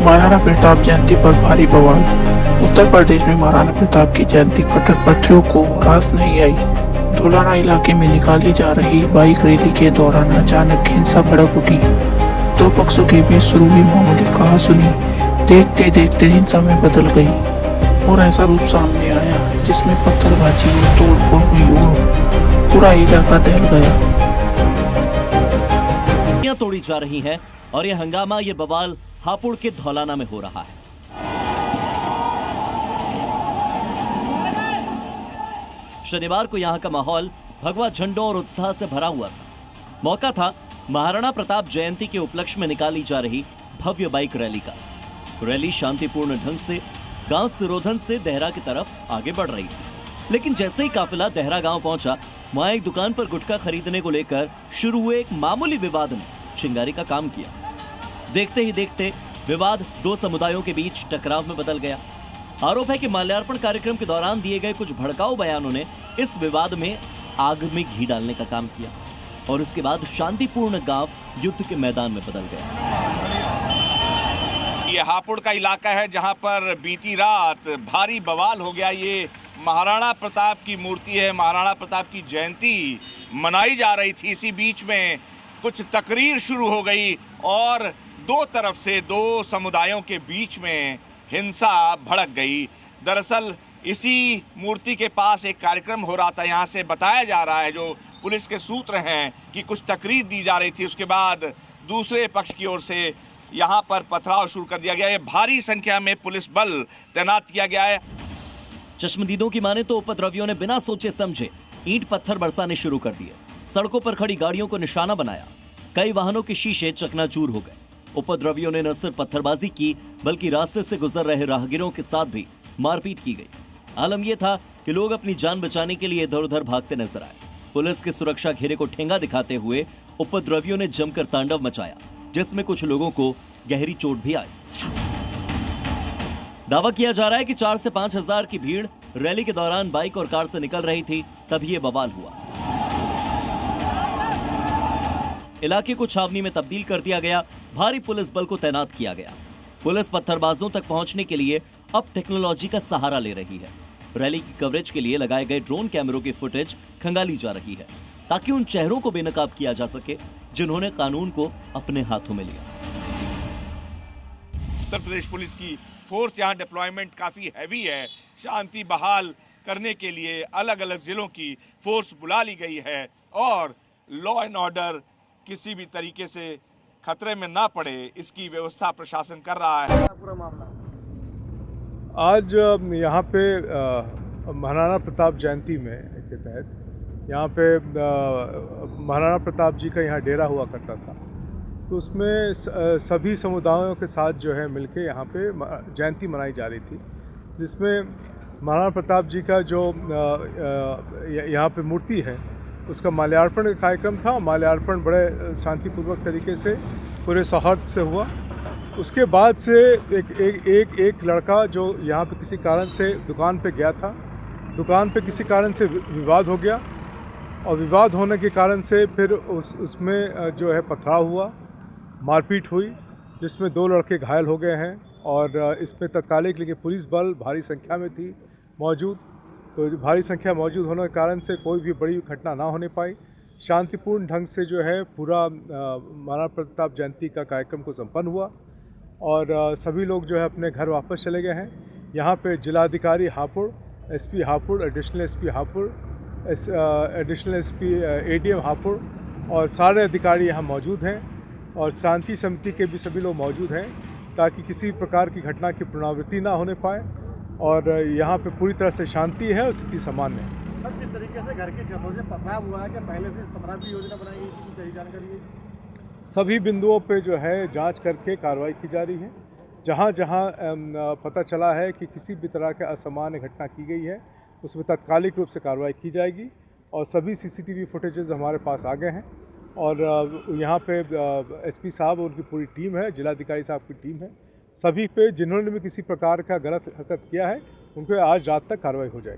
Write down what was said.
महाराणा प्रताप जयंती पर भारी बवाल। उत्तर प्रदेश में महाराणा प्रताप की जयंती कट्टरपंथियों को रास नहीं आई। धुलाना इलाके में निकाली जा रही बाइक रैली के दौरान अचानक हिंसा भड़क उठी। दो पक्षों के बीच शुरू हुई मामूली कहासुनी देखते देखते हिंसा में बदल गई और ऐसा रूप सामने आया जिसमें पत्थरबाजी और तोड़फोड़ हुई और पूरा इलाका दहल गया। तोड़ी जा रही हैं और ये हंगामा, ये बवाल हापुड़ के धौलाना में हो रहा है। शनिवार को यहां का माहौल भगवा झंडों और उत्साह से भरा हुआ था। मौका था महाराणा प्रताप जयंती के उपलक्ष्य में निकाली जा रही भव्य बाइक रैली का। रैली शांतिपूर्ण ढंग से गांव सिरोधन से देहरा की तरफ आगे बढ़ रही थी, लेकिन जैसे ही काफिला देहरा गांव पहुंचा, वहां एक दुकान पर गुटखा खरीदने को लेकर शुरू हुए एक मामूली विवाद ने चिंगारी का काम किया। देखते ही देखते विवाद दो समुदायों के बीच टकराव में बदल गया। आरोप है कि माल्यार्पण कार्यक्रम के दौरान दिए गए कुछ भड़काऊ बयानों ने इस विवाद में आग में घी डालने का काम किया और इसके बाद शांतिपूर्ण गांव युद्ध के मैदान में बदल गया। ये हापुड़ का इलाका है जहां पर बीती रात भारी बवाल हो गया। ये महाराणा प्रताप की मूर्ति है, महाराणा प्रताप की जयंती मनाई जा रही थी। इसी बीच में कुछ तकरीर शुरू हो गई और दो तरफ से दो समुदायों के बीच में हिंसा भड़क गई। दरअसल इसी मूर्ति के पास एक कार्यक्रम हो रहा था। यहाँ से बताया जा रहा है, जो पुलिस के सूत्र हैं, कि कुछ तकरीर दी जा रही थी। उसके बाद दूसरे पक्ष की ओर से यहाँ पर पथराव शुरू कर दिया गया है। भारी संख्या में पुलिस बल तैनात किया गया है। चश्मदीदों की माने तो उपद्रवियों ने बिना सोचे समझे ईंट पत्थर बरसाने शुरू कर दिए। सड़कों पर खड़ी गाड़ियों को निशाना बनाया। कई वाहनों के शीशे चकनाचूर हो गए। उपद्रवियों ने न सिर्फ पत्थरबाजी की, बल्कि रास्ते से गुजर रहे राहगीरों के साथ भी मारपीट की गई। आलम यह था कि लोग अपनी जान बचाने के लिए इधर उधर भागते नजर आए। पुलिस के सुरक्षा घेरे को ठेंगा दिखाते हुए उपद्रवियों ने जमकर तांडव मचाया, जिसमें कुछ लोगों को गहरी चोट भी आई। दावा किया जा रहा है कि 4 से 5 हजार की भीड़ रैली के दौरान बाइक और कार से निकल रही थी, तभी ये बवाल हुआ। इलाके को छावनी में तब्दील कर दिया गया। भारी पुलिस बल को तैनात किया गया। पुलिस पत्थरबाजों तक पहुंचने के लिए अब टेक्नोलॉजी का सहारा ले रही है। रैली की कवरेज के लिए लगाए गए ड्रोन कैमरों की फुटेज खंगाली जा रही है, ताकि उन चेहरों को बेनकाब किया जा सके जिन्होंने कानून को अपने हाथों में लिया। उत्तर प्रदेश पुलिस की फोर्स यहाँ डिप्लॉयमेंट काफ़ी हैवी है। शांति बहाल करने के लिए अलग अलग जिलों की फोर्स बुला ली गई है और लॉ एंड ऑर्डर किसी भी तरीके से खतरे में ना पड़े, इसकी व्यवस्था प्रशासन कर रहा है। पूरा मामला आज यहाँ पे महाराणा प्रताप जयंती में के तहत यहाँ पे महाराणा प्रताप जी का यहाँ डेरा हुआ करता था, तो उसमें सभी समुदायों के साथ जो है मिलके यहाँ पे जयंती मनाई जा रही थी, जिसमें महाराणा प्रताप जी का जो यहाँ पे मूर्ति है उसका माल्यार्पण का कार्यक्रम था। माल्यार्पण बड़े शांतिपूर्वक तरीके से पूरे सौहार्द से हुआ। उसके बाद से एक लड़का जो यहाँ पे किसी कारण से दुकान पे गया था, दुकान पे किसी कारण से विवाद हो गया और विवाद होने के कारण से फिर उसमें जो है पथराव हुआ, मारपीट हुई, जिसमें 2 लड़के घायल हो गए हैं और इसमें तत्कालिक लेकिन पुलिस बल भारी संख्या में थी मौजूद। तो भारी संख्या मौजूद होने के कारण से कोई भी बड़ी घटना ना होने पाई। शांतिपूर्ण ढंग से जो है पूरा महाराणा प्रताप जयंती का कार्यक्रम को संपन्न हुआ और सभी लोग जो है अपने घर वापस चले गए हैं। यहाँ पे जिलाधिकारी Hapur, SP Hapur, additional SP Hapur, additional SP ADM Hapur और सारे अधिकारी यहाँ मौजूद हैं और शांति समिति के भी सभी लोग मौजूद हैं, ताकि किसी प्रकार की घटना की पुनरावृत्ति ना होने पाए और यहाँ पे पूरी तरह से शांति है और स्थिति सामान्य है। सर, किस तरीके से घर की छतों से पथराव हुआ है, क्या पहले से पथराव की योजना बनाई गई थी, सही जानकारी है? सभी बिंदुओं पे जो है जांच करके कार्रवाई की जा रही है। जहाँ जहाँ पता चला है कि किसी भी तरह के असामान्य घटना की गई है, उसमें तत्कालिक रूप से कार्रवाई की जाएगी और सभी सीसीटीवी फुटेजेस हमारे पास आ गए हैं और यहाँ पे एसपी साहब और उनकी पूरी टीम है, जिलाधिकारी साहब की टीम है। सभी पे जिन्होंने भी किसी प्रकार का गलत हरकत किया है, उन पर आज रात तक कार्रवाई हो जाएगी।